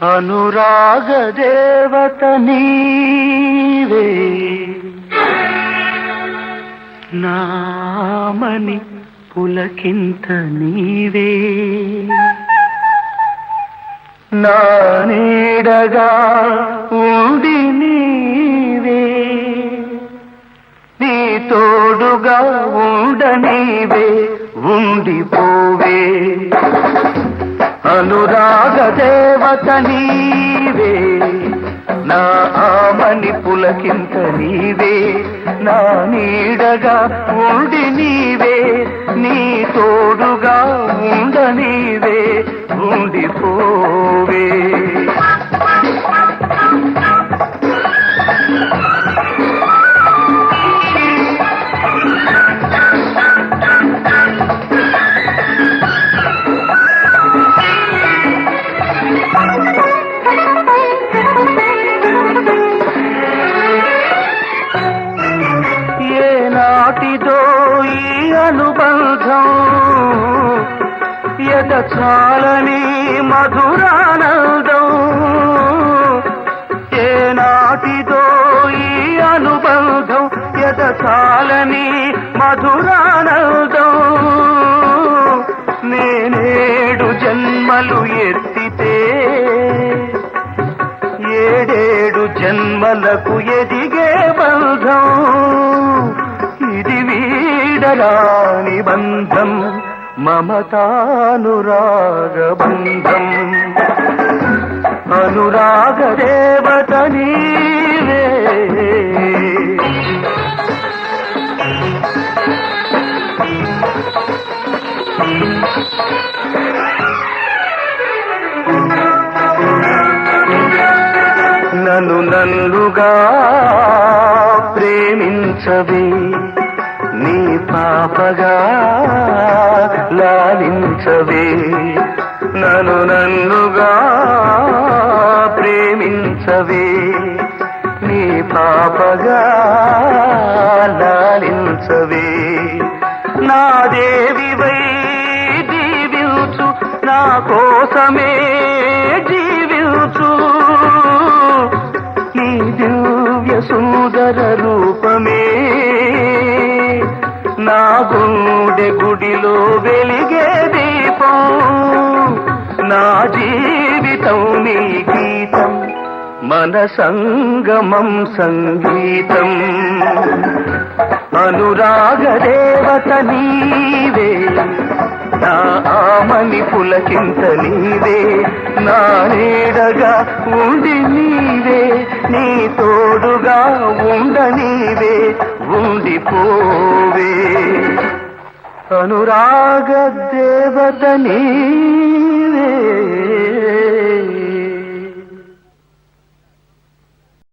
అనురాగ దేవత నీవే నామని పులకింత నీవే నా నీడగా ఉండి నీవే నీ తోడుగా ఉండనీవే ఉండిపోవే అనురాగ దేవత నీవే నా ఆమని పులకింత నీవే నా నీడగా ఉండి నీవే నీ తోడుగా ఉండనీవే ఉండిపోవే నాటిదో ఈ అనుబంధం ఎదచాలని మధురానందం ఏ నాటిదో ఈ అనుబంధం ఎదచాలని మధురానందం నేనేడు జన్మలు ఎత్తితే ఏడేడు జన్మలకు ఎదిగే బంధం ఇది వీడరాని బంధం మమతానురాగ బంధం అనురాగ దేవత నీవే నన్ను నన్నుగా ప్రేమించవే నీ పాపగా లాలించవే నన్ను నన్నుగా ప్రేమించవే నీ పాపగా లాలించవే నా దేవివై దీవించు నా కోసమే జీవించు నీ దివ్య సుందర రూపమే నా గుండె గుడిలో వెలిగే దీపం నా జీవితం నీ గీతం మన సంగమం సంగీతం అనురాగ దేవత నీవే నా ఆమని పులకింత నీవే నా నీడగా ఉండి నీవే నీ తోడుగా ఉండనీవే ఉండిపోవే అనురాగ దేవత నీవే